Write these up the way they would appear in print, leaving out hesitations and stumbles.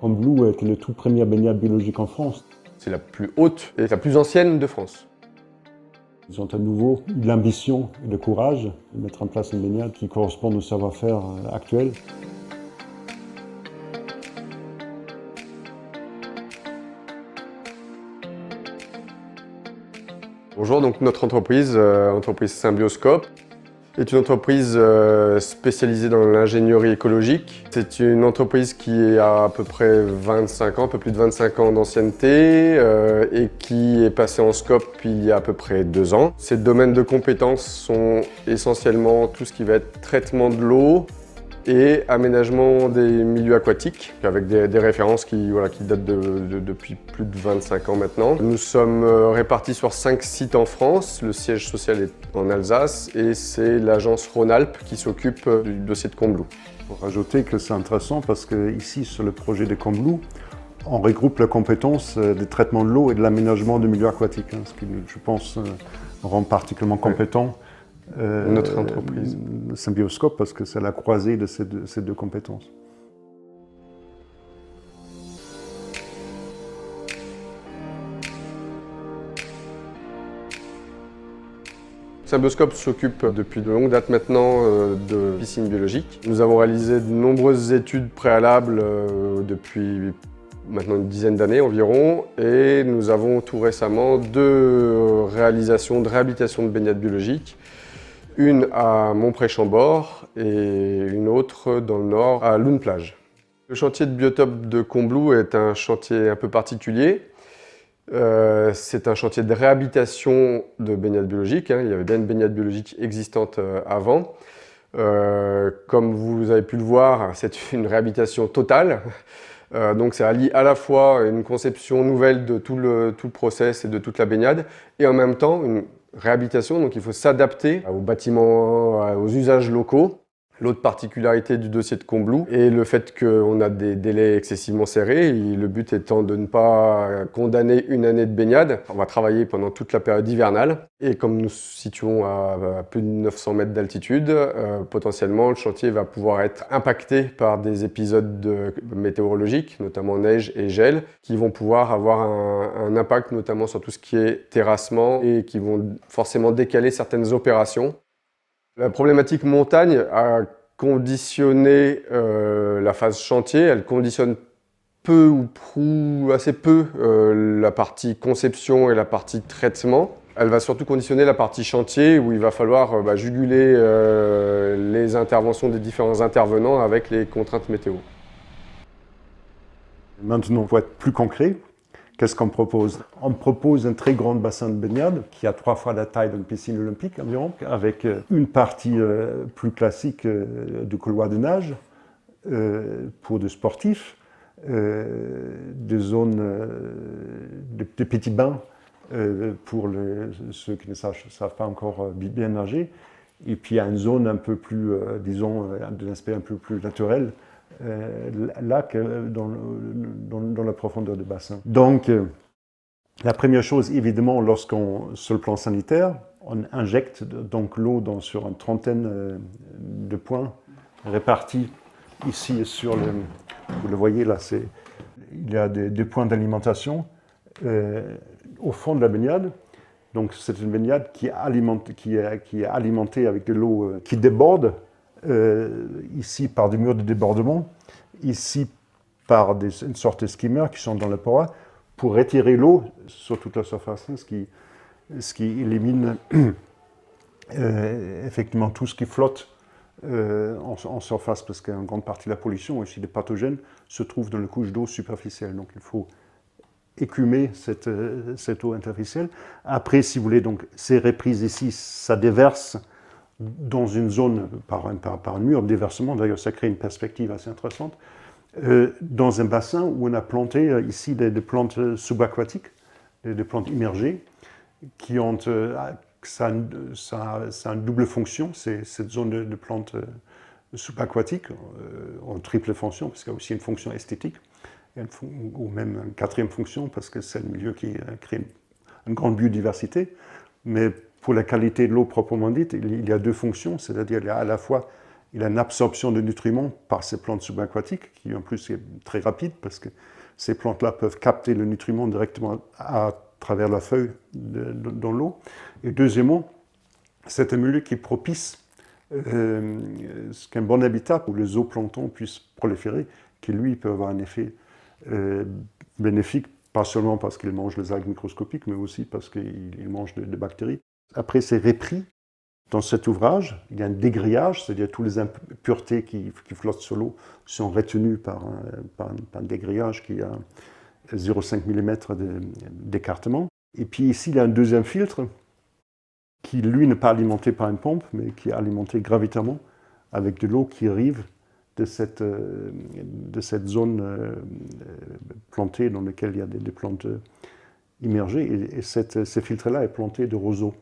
Combloux était le tout premier baignade biologique en France. C'est la plus haute et la plus ancienne de France. Ils ont à nouveau eu l'ambition et le courage de mettre en place une baignade qui correspond au savoir-faire actuel. Bonjour, donc notre entreprise, entreprise Symbioscope, est une entreprise spécialisée dans l'ingénierie écologique. C'est une entreprise qui a à peu près 25 ans, un peu plus de 25 ans d'ancienneté et qui est passée en scope il y a à peu près 2 ans. Ses domaines de compétences sont essentiellement tout ce qui va être traitement de l'eau et aménagement des milieux aquatiques, avec des références qui datent depuis plus de 25 ans maintenant. Nous sommes répartis sur 5 sites en France, le siège social est en Alsace et c'est l'agence Rhône-Alpes qui s'occupe du dossier de Combloux. Il faut rajouter que c'est intéressant parce qu'ici, sur le projet de Combloux, on regroupe la compétence des traitements de l'eau et de l'aménagement du milieu aquatique, ce qui, je pense, rend particulièrement compétent notre entreprise. Symbioscope, parce que c'est la croisée de ces deux compétences. Symbioscope s'occupe depuis de longues dates maintenant de piscines biologiques. Nous avons réalisé de nombreuses études préalables depuis maintenant une dizaine d'années environ, et nous avons tout récemment 2 réalisations de réhabilitation de baignades biologiques. Une à Montpré-Chambord et une autre dans le nord à Loun-Plage. Le chantier de biotope de Combloux est un chantier un peu particulier. C'est un chantier de réhabilitation de baignades biologiques. Il y avait bien une baignade biologique existante avant. Comme vous avez pu le voir, c'est une réhabilitation totale. Donc ça allie à la fois une conception nouvelle de tout le process et de toute la baignade, et en même temps une réhabilitation, donc il faut s'adapter aux bâtiments, aux usages locaux. L'autre particularité du dossier de Combloux est le fait qu'on a des délais excessivement serrés, et le but étant de ne pas condamner une année de baignade. On va travailler pendant toute la période hivernale, et comme nous nous situons à plus de 900 mètres d'altitude, potentiellement le chantier va pouvoir être impacté par des épisodes météorologiques, notamment neige et gel, qui vont pouvoir avoir un impact notamment sur tout ce qui est terrassement et qui vont forcément décaler certaines opérations. La problématique montagne a conditionné la phase chantier. Elle conditionne peu ou assez peu la partie conception et la partie traitement. Elle va surtout conditionner la partie chantier, où il va falloir juguler les interventions des différents intervenants avec les contraintes météo. Maintenant, pour être plus concret, qu'est-ce qu'on propose? On propose un très grand bassin de baignade qui a 3 fois la taille d'une piscine olympique environ, avec une partie plus classique du couloir de nage pour des sportifs, des zones de petits bains pour ceux qui ne savent pas encore bien nager, et puis il y a une zone un peu plus, disons, d'un aspect un peu plus naturel, lac dans la profondeur du bassin. Donc, la première chose, évidemment, sur le plan sanitaire, on injecte donc l'eau sur une trentaine de points répartis ici sur vous le voyez là, il y a des points d'alimentation au fond de la baignade. Donc, c'est une baignade qui est alimentée avec de l'eau qui déborde. Ici par des murs de débordement, ici par une sorte de skimmer qui sont dans le pora pour retirer l'eau sur toute la surface, ce qui élimine effectivement tout ce qui flotte en surface, parce qu'une grande partie de la pollution, aussi des pathogènes, se trouve dans les couches d'eau superficielle. Donc il faut écumer cette eau interficielle. Après, si vous voulez, donc, ces reprises ici, ça déverse dans une zone par un mur de déversement, d'ailleurs ça crée une perspective assez intéressante, dans un bassin où on a planté ici des plantes subaquatiques, des plantes immergées, qui ont ça a une double fonction, cette zone de plantes subaquatiques, en triple fonction, parce qu'il y a aussi une fonction esthétique, ou même une 4e fonction, parce que c'est un milieu qui crée une grande biodiversité, mais pour la qualité de l'eau proprement dite, il y a 2 fonctions, c'est-à-dire il y a à la fois Il a une absorption de nutriments par ces plantes subaquatiques, qui en plus est très rapide parce que ces plantes-là peuvent capter le nutriment directement à travers la feuille dans l'eau. Et deuxièmement, c'est un milieu qui est propice, qu'un bon habitat où les zooplanctons puissent proliférer, qui lui peut avoir un effet bénéfique, pas seulement parce qu'il mange les algues microscopiques, mais aussi parce qu'il mange des bactéries. Après, c'est repris. Dans cet ouvrage, il y a un dégrillage, c'est-à-dire toutes les impuretés qui flottent sur l'eau sont retenues par un dégrillage qui a 0,5 mm d'écartement. Et puis ici, il y a un deuxième filtre qui, lui, n'est pas alimenté par une pompe, mais qui est alimenté gravitairement avec de l'eau qui arrive de cette zone plantée dans laquelle il y a des plantes immergées. Et ce filtre-là est planté de roseaux.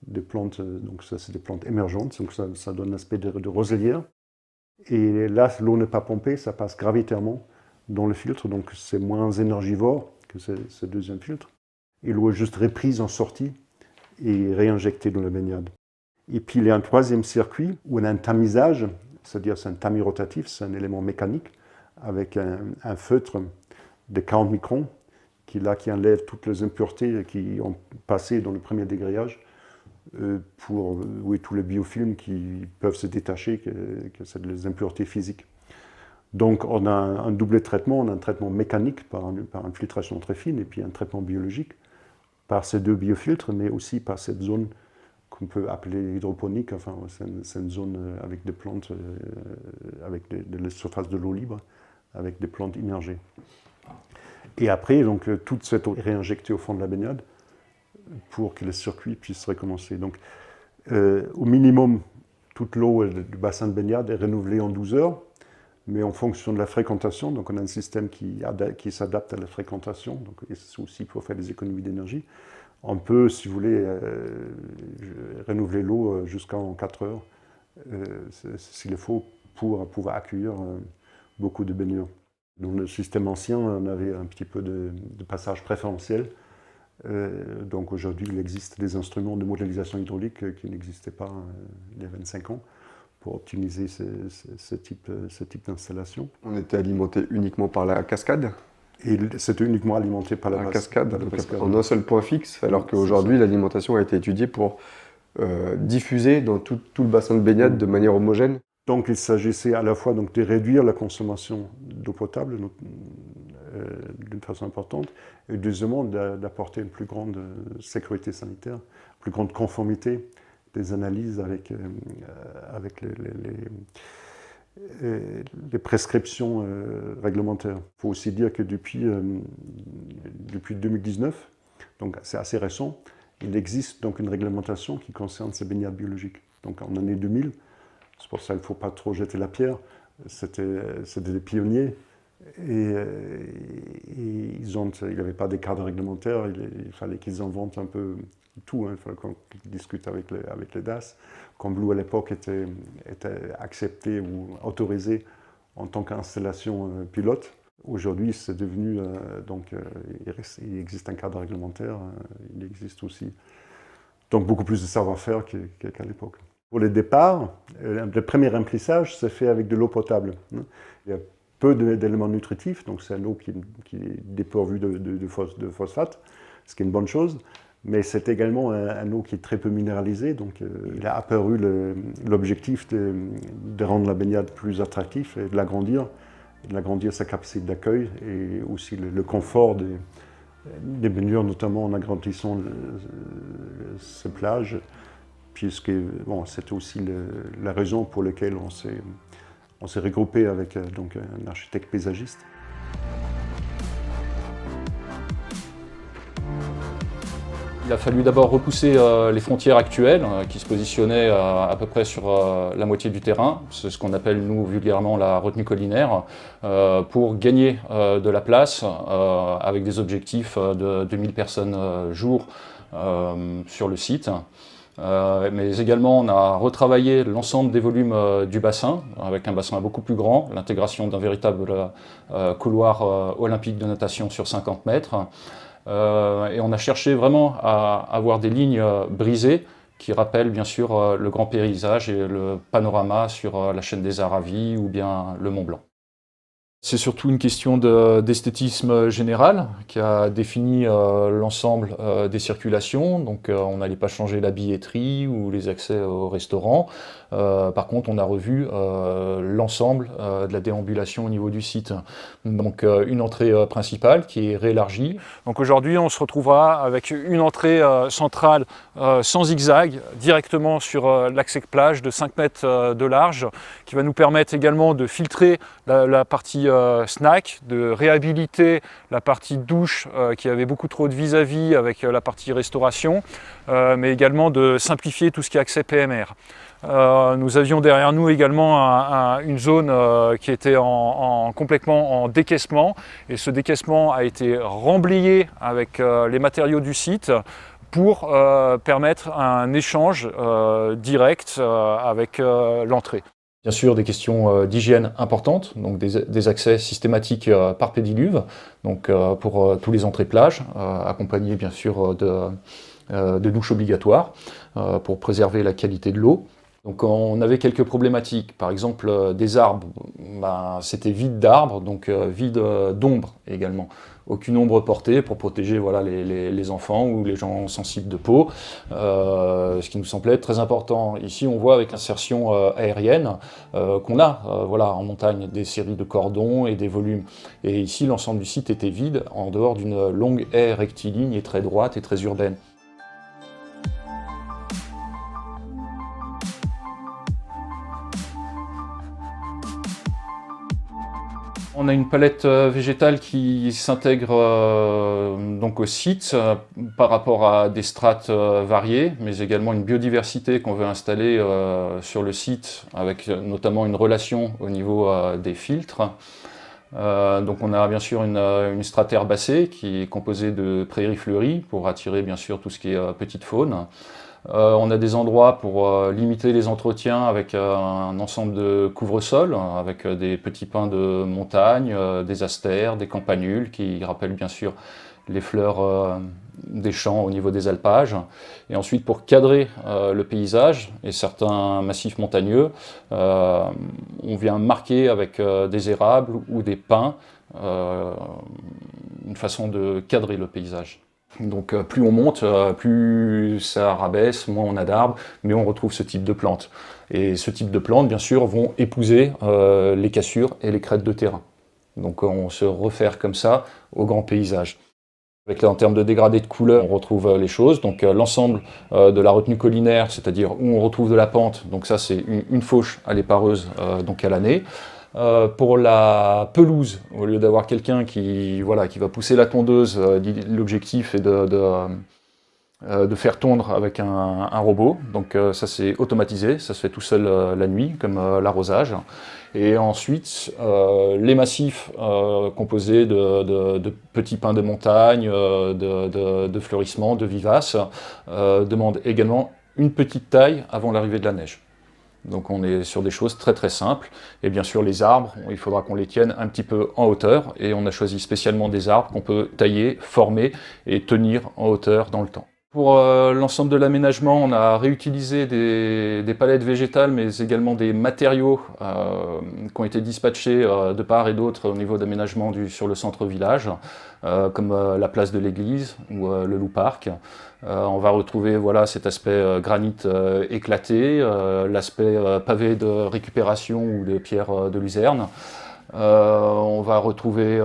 Des plantes, donc ça c'est des plantes émergentes, donc ça donne l'aspect de roselière. Et là, l'eau n'est pas pompée, ça passe gravitairement dans le filtre, donc c'est moins énergivore que ce deuxième filtre. Et l'eau est juste reprise en sortie et réinjectée dans la baignade. Et puis il y a un troisième circuit où on a un tamisage, c'est-à-dire c'est un tamis rotatif, c'est un élément mécanique avec un feutre de 40 microns qui enlève toutes les impuretés qui ont passé dans le premier dégrillage. Pour tous les biofilms qui peuvent se détacher, que c'est des impuretés physiques. Donc on a un double traitement, on a un traitement mécanique par une filtration très fine et puis un traitement biologique par ces deux biofiltres, mais aussi par cette zone qu'on peut appeler hydroponique, enfin c'est une zone avec des plantes, avec des surfaces de l'eau libre, avec des plantes immergées. Et après, donc, toute cette eau est réinjectée au fond de la baignade pour que le circuit puisse recommencer. Donc, au minimum, toute l'eau du bassin de baignade est renouvelée en 12 heures, mais en fonction de la fréquentation, donc on a un système qui s'adapte à la fréquentation, donc c'est aussi pour faire des économies d'énergie. On peut, si vous voulez, renouveler l'eau jusqu'en 4 heures, s'il le faut, pour pouvoir accueillir beaucoup de baigneurs. Dans le système ancien, on avait un petit peu de passage préférentiel. Donc aujourd'hui, il existe des instruments de modélisation hydraulique qui n'existaient pas il y a 25 ans pour optimiser ce type d'installation. On était alimenté uniquement par la cascade. Et c'était uniquement alimenté par la cascade, en un seul point fixe, alors qu'aujourd'hui, l'alimentation a été étudiée pour diffuser dans tout le bassin de baignade de manière homogène. Donc il s'agissait à la fois donc, de réduire la consommation d'eau potable d'une façon importante, et deuxièmement d'apporter une plus grande sécurité sanitaire, plus grande conformité des analyses avec les prescriptions réglementaires. Il faut aussi dire que depuis 2019, donc c'est assez récent, il existe donc une réglementation qui concerne ces baignades biologiques. Donc en année 2000, c'est pour ça qu'il ne faut pas trop jeter la pierre, c'était des pionniers et il n'y avait pas de cadre réglementaire, il fallait qu'ils inventent un peu tout, hein, il fallait qu'on discute avec les DAS. Combloux à l'époque était accepté ou autorisé en tant qu'installation pilote. Aujourd'hui, c'est devenu, il existe un cadre réglementaire, il existe aussi donc beaucoup plus de savoir-faire qu'à l'époque. Pour le départ, le premier remplissage se fait avec de l'eau potable. Il y a peu d'éléments nutritifs, donc c'est une eau qui est dépourvue de phosphate, ce qui est une bonne chose. Mais c'est également un eau qui est très peu minéralisée, donc il a apparu l'objectif de rendre la baignade plus attractive et de l'agrandir sa capacité d'accueil et aussi le confort des baigneurs, notamment en agrandissant ces plages, puisque c'était aussi la raison pour laquelle on s'est regroupé avec donc, un architecte paysagiste. Il a fallu d'abord repousser les frontières actuelles qui se positionnaient à peu près sur la moitié du terrain, c'est ce qu'on appelle nous vulgairement la retenue collinaire, pour gagner de la place avec des objectifs de 2000 personnes jour sur le site. Mais également on a retravaillé l'ensemble des volumes du bassin, avec un bassin beaucoup plus grand, l'intégration d'un véritable couloir olympique de natation sur 50 mètres. Et on a cherché vraiment à avoir des lignes brisées qui rappelle bien sûr le grand paysage et le panorama sur la chaîne des Aravis ou bien le Mont Blanc. C'est surtout une question d'esthétisme général qui a défini l'ensemble des circulations. Donc on n'allait pas changer la billetterie ou les accès au restaurant. Par contre, on a revu l'ensemble de la déambulation au niveau du site. Donc une entrée principale qui est réélargie. Donc aujourd'hui, on se retrouvera avec une entrée centrale sans zigzag, directement sur l'accès plage de 5 mètres de large, qui va nous permettre également de filtrer la partie snack, de réhabiliter la partie douche qui avait beaucoup trop de vis-à-vis avec la partie restauration, mais également de simplifier tout ce qui est accès PMR. Nous avions derrière nous également une zone qui était complètement en décaissement, et ce décaissement a été remblayé avec les matériaux du site pour permettre un échange direct avec l'entrée. Bien sûr, des questions d'hygiène importantes, donc des accès systématiques par pédiluve, donc pour tous les entrées plages, accompagnés bien sûr de douches obligatoires pour préserver la qualité de l'eau. Donc on avait quelques problématiques, par exemple des arbres, c'était vide d'arbres, donc vide d'ombre également. Aucune ombre portée pour protéger voilà, les enfants ou les gens sensibles de peau, ce qui nous semblait très important. Ici on voit avec l'insertion aérienne qu'on a voilà, en montagne des séries de cordons et des volumes. Et ici l'ensemble du site était vide en dehors d'une longue haie rectiligne et très droite et très urbaine. On a une palette végétale qui s'intègre donc au site par rapport à des strates variées, mais également une biodiversité qu'on veut installer sur le site, avec notamment une relation au niveau des filtres. Donc on a bien sûr une strate herbacée qui est composée de prairies fleuries pour attirer bien sûr tout ce qui est petite faune. On a des endroits pour limiter les entretiens avec un ensemble de couvre-sol, avec des petits pins de montagne, des astères, des campanules qui rappellent bien sûr les fleurs des champs au niveau des alpages. Et ensuite pour cadrer le paysage et certains massifs montagneux, on vient marquer avec des érables ou des pins une façon de cadrer le paysage. Donc plus on monte, plus ça rabaisse, moins on a d'arbres, mais on retrouve ce type de plantes. Et ce type de plantes, bien sûr, vont épouser les cassures et les crêtes de terrain. Donc on se réfère comme ça au grand paysage. En termes de dégradé de couleur, on retrouve les choses. Donc l'ensemble de la retenue collinaire, c'est-à-dire où on retrouve de la pente, donc ça c'est une fauche à l'épareuse donc à l'année. Pour la pelouse, au lieu d'avoir quelqu'un qui va pousser la tondeuse, l'objectif est de faire tondre avec un robot. Donc ça c'est automatisé, ça se fait tout seul la nuit, comme l'arrosage. Et ensuite, les massifs composés de petits pins de montagne, de fleurissements, de vivaces, demandent également une petite taille avant l'arrivée de la neige. Donc on est sur des choses très très simples. Et bien sûr les arbres, il faudra qu'on les tienne un petit peu en hauteur. Et on a choisi spécialement des arbres qu'on peut tailler, former et tenir en hauteur dans le temps. Pour l'ensemble de l'aménagement, on a réutilisé des palettes végétales, mais également des matériaux qui ont été dispatchés de part et d'autre au niveau d'aménagement sur le centre-village, comme la place de l'église ou le Loup-Parc. On va retrouver voilà, cet aspect granit éclaté, l'aspect pavé de récupération ou de pierre de luzerne. On va retrouver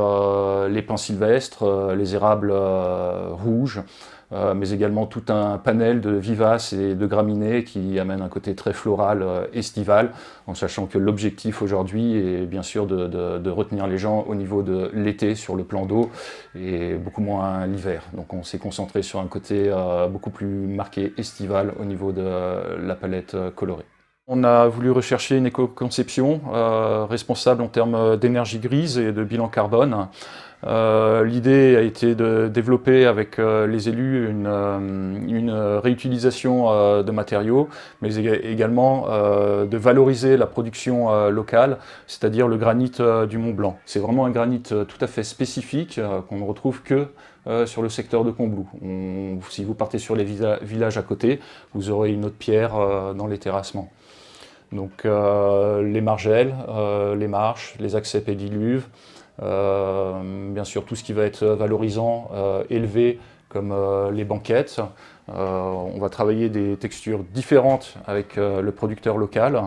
les pins sylvestres, les érables rouges, mais également tout un panel de vivaces et de graminées qui amène un côté très floral, estival, en sachant que l'objectif aujourd'hui est bien sûr de retenir les gens au niveau de l'été sur le plan d'eau et beaucoup moins l'hiver. Donc on s'est concentré sur un côté beaucoup plus marqué estival au niveau de la palette colorée. On a voulu rechercher une éco-conception responsable en termes d'énergie grise et de bilan carbone. L'idée a été de développer avec les élus une réutilisation de matériaux, mais également de valoriser la production locale, c'est-à-dire le granit du Mont Blanc. C'est vraiment un granit tout à fait spécifique qu'on ne retrouve que sur le secteur de Combloux. Si vous partez sur les villages à côté, vous aurez une autre pierre dans les terrassements. Donc les margelles, les marches, les accès pédiluves, bien sûr tout ce qui va être valorisant, élevé, comme les banquettes. On va travailler des textures différentes avec le producteur local.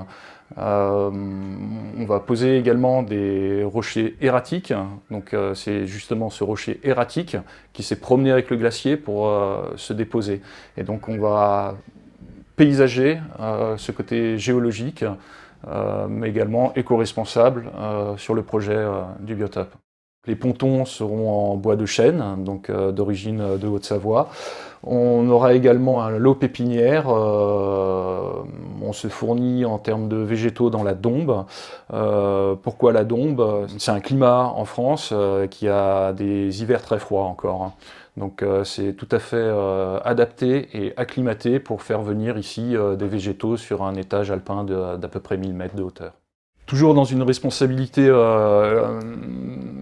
On va poser également des rochers erratiques, donc c'est justement ce rocher erratique qui s'est promené avec le glacier pour se déposer. Et donc on va paysager ce côté géologique, mais également éco-responsable sur le projet du biotope. Les pontons seront en bois de chêne, donc d'origine de Haute-Savoie. On aura également un lot pépinière. On se fournit en termes de végétaux dans la Dombes. Pourquoi la Dombe? C'est un climat en France qui a des hivers très froids encore. Donc c'est tout à fait adapté et acclimaté pour faire venir ici des végétaux sur un étage alpin d'à peu près 1000 mètres de hauteur. Toujours dans une responsabilité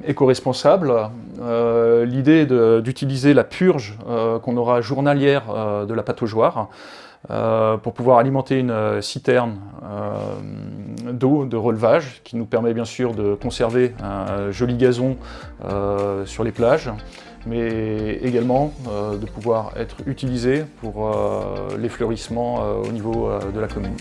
éco-responsable, l'idée est d'utiliser la purge qu'on aura journalière de la pataugeoire pour pouvoir alimenter une citerne d'eau de relevage qui nous permet bien sûr de conserver un joli gazon sur les plages, mais également de pouvoir être utilisé pour les fleurissements au niveau de la commune.